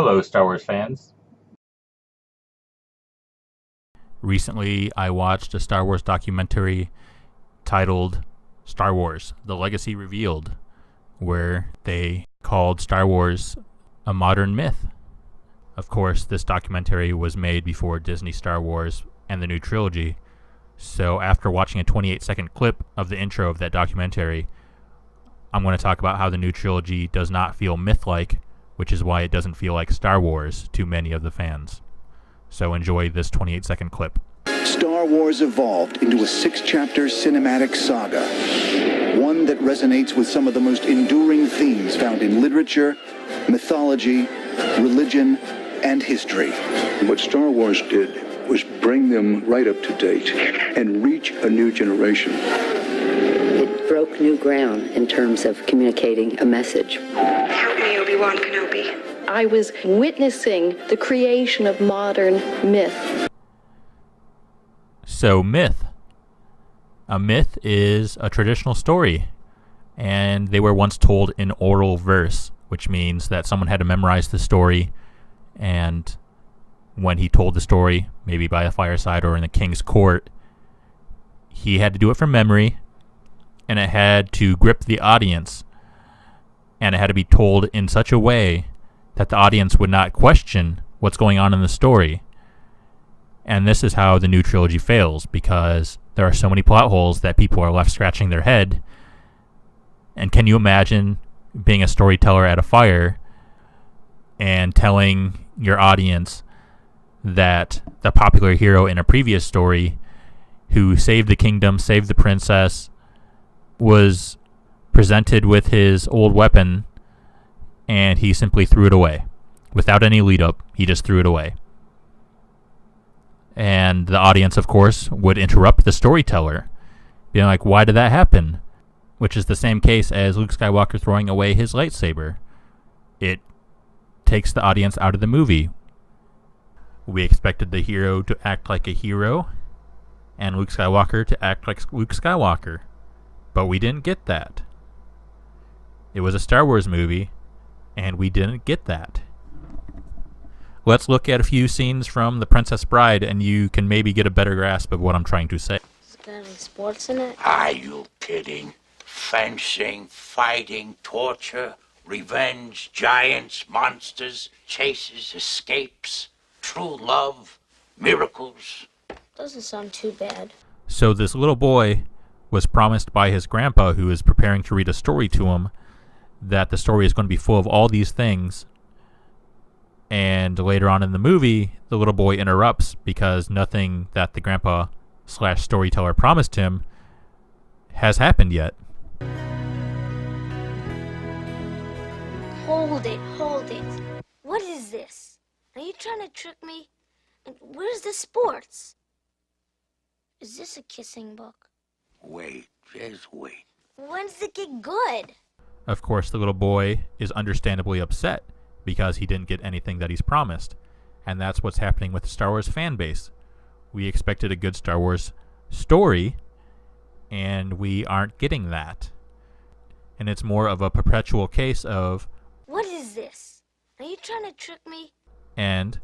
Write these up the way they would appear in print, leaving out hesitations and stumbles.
Hello, Star Wars fans. Recently, I watched a Star Wars documentary titled Star Wars: The Legacy Revealed, where they called Star Wars a modern myth. Of course, this documentary was made before Disney Star Wars and the new trilogy, so after watching a 28-second clip of the intro of that documentary, I'm going to talk about how the new trilogy does not feel myth-like, which is why it doesn't feel like Star Wars to many of the fans. So enjoy this 28-second clip. Star Wars evolved into a 6-chapter cinematic saga, one that resonates with some of the most enduring themes found in literature, mythology, religion, and history. What Star Wars did was bring them right up to date and reach a new generation. It broke new ground in terms of communicating a message. Help me, Obi-Wan Kenobi. I was witnessing the creation of modern myth. So, myth. A myth is a traditional story, and they were once told in oral verse, which means that someone had to memorize the story, and when he told the story, maybe by a fireside or in the king's court, he had to do it from memory, and it had to grip the audience, and it had to be told in such a way that the audience would not question what's going on in the story. And this is how the new trilogy fails, because there are so many plot holes that people are left scratching their head. And can you imagine being a storyteller at a fire and telling your audience that the popular hero in a previous story who saved the kingdom, saved the princess, was presented with his old weapon and he simply threw it away. Without any lead up, he just threw it away. And the audience, of course, would interrupt the storyteller, being like, why did that happen? Which is the same case as Luke Skywalker throwing away his lightsaber. It takes the audience out of the movie. We expected the hero to act like a hero, and Luke Skywalker to act like Luke Skywalker. But we didn't get that. It was a Star Wars movie, and we didn't get that. Let's look at a few scenes from The Princess Bride, and you can maybe get a better grasp of what I'm trying to say. Is there any sports in it? Are you kidding? Fencing, fighting, torture, revenge, giants, monsters, chases, escapes, true love, miracles. Doesn't sound too bad. So this little boy was promised by his grandpa, who is preparing to read a story to him, that the story is going to be full of all these things. And later on in the movie, the little boy interrupts because nothing that the grandpa / storyteller promised him has happened yet. Hold it. What is this? Are you trying to trick me? And where's the sports? Is this a kissing book? Wait, just wait. When's it get good? Of course, the little boy is understandably upset because he didn't get anything that he's promised. And that's what's happening with the Star Wars fan base. We expected a good Star Wars story, and we aren't getting that. And it's more of a perpetual case of, what is this? Are you trying to trick me? And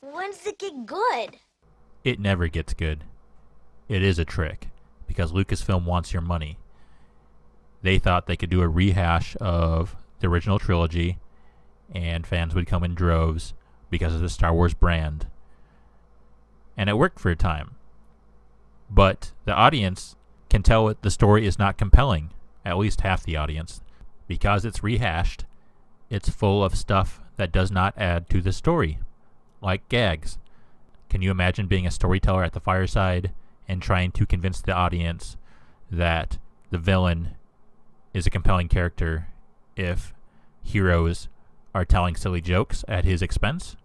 when's it get good? It never gets good. It is a trick, because Lucasfilm wants your money. They thought they could do a rehash of the original trilogy, and fans would come in droves because of the Star Wars brand. And it worked for a time. But the audience can tell the story is not compelling, at least half the audience. Because it's rehashed, it's full of stuff that does not add to the story, like gags. Can you imagine being a storyteller at the fireside and trying to convince the audience that the villain is a compelling character if heroes are telling silly jokes at his expense?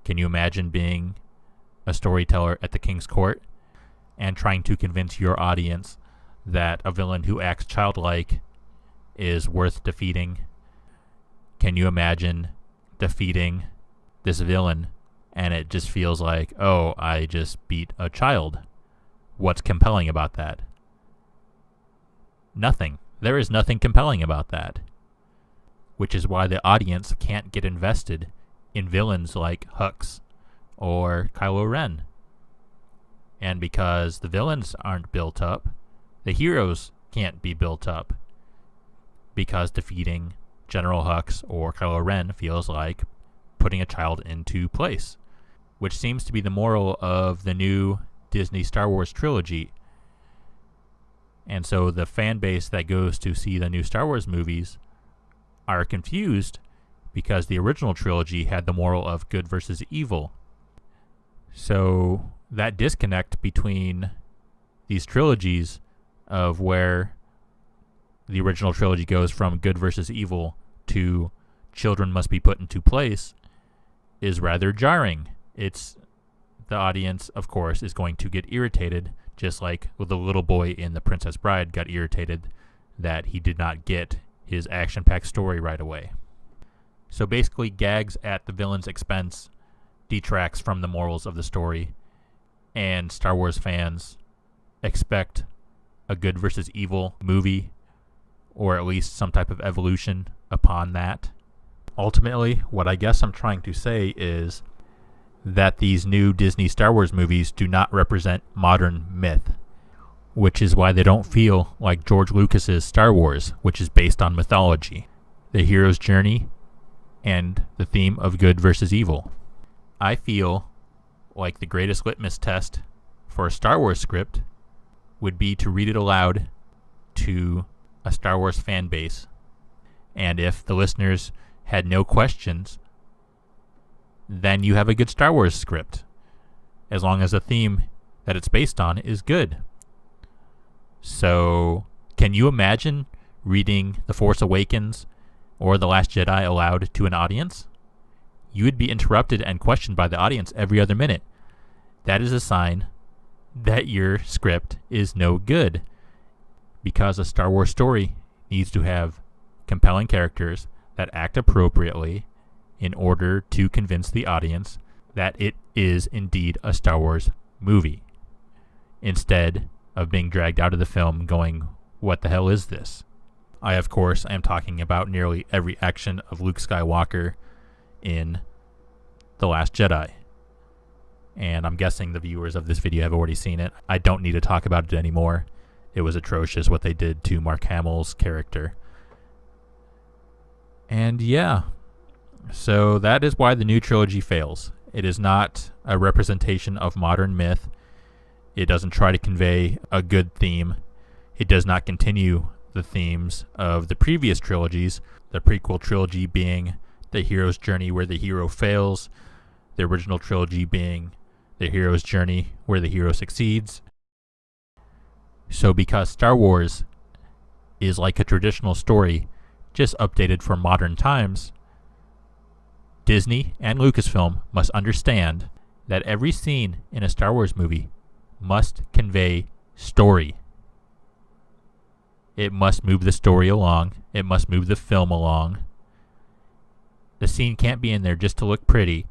Can you imagine being a storyteller at the king's court and trying to convince your audience that a villain who acts childlike is worth defeating? Can you imagine defeating this villain and it just feels like, oh, I just beat a child? What's compelling about that? Nothing. There is nothing compelling about that. which is why the audience can't get invested in villains like Hux or Kylo Ren. And because the villains aren't built up, the heroes can't be built up, because defeating General Hux or Kylo Ren feels like putting a child into place, which seems to be the moral of the new Disney Star Wars trilogy. And so the fan base that goes to see the new Star Wars movies are confused because the original trilogy had the moral of good versus evil. So that disconnect between these trilogies of where the original trilogy goes from good versus evil to children must be put into place is rather jarring. The audience, of course, is going to get irritated, just like the little boy in The Princess Bride got irritated that he did not get his action-packed story right away. So basically, gags at the villain's expense detracts from the morals of the story, and Star Wars fans expect a good versus evil movie, or at least some type of evolution upon that. Ultimately, what I guess I'm trying to say is that these new Disney Star Wars movies do not represent modern myth, which is why they don't feel like George Lucas's Star Wars, which is based on mythology, the hero's journey, and the theme of good versus evil. I feel like the greatest litmus test for a Star Wars script would be to read it aloud to a Star Wars fan base, and if the listeners had no questions, then you have a good Star Wars script, as long as the theme that it's based on is good. So, can you imagine reading The Force Awakens or The Last Jedi aloud to an audience? You would be interrupted and questioned by the audience every other minute. That is a sign that your script is no good, because a Star Wars story needs to have compelling characters that act appropriately in order to convince the audience that it is indeed a Star Wars movie, instead of being dragged out of the film going, what the hell is this? I, of course, am talking about nearly every action of Luke Skywalker in The Last Jedi. And I'm guessing the viewers of this video have already seen it. I don't need to talk about it anymore. It was atrocious what they did to Mark Hamill's character. And yeah, so that is why the new trilogy fails. It is not a representation of modern myth. It doesn't try to convey a good theme. It does not continue the themes of the previous trilogies, the prequel trilogy being the hero's journey where the hero fails, the original trilogy being the hero's journey where the hero succeeds. So because Star Wars is like a traditional story, just updated for modern times, Disney and Lucasfilm must understand that every scene in a Star Wars movie must convey story. It must move the story along. It must move the film along. The scene can't be in there just to look pretty.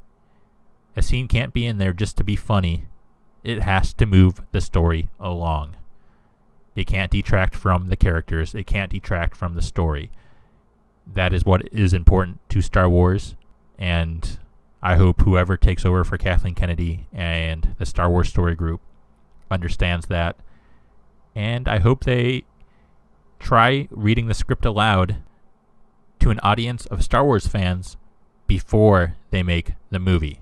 A scene can't be in there just to be funny. It has to move the story along. It can't detract from the characters. It can't detract from the story. That is what is important to Star Wars, and I hope whoever takes over for Kathleen Kennedy and the Star Wars Story Group understands that, and I hope they try reading the script aloud to an audience of Star Wars fans before they make the movie.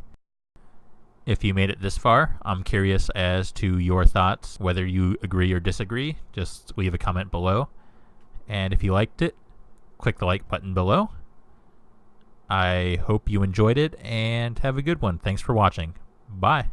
If you made it this far, I'm curious as to your thoughts, whether you agree or disagree. Just leave a comment below. And if you liked it, click the like button below. I hope you enjoyed it, and have a good one. Thanks for watching. Bye.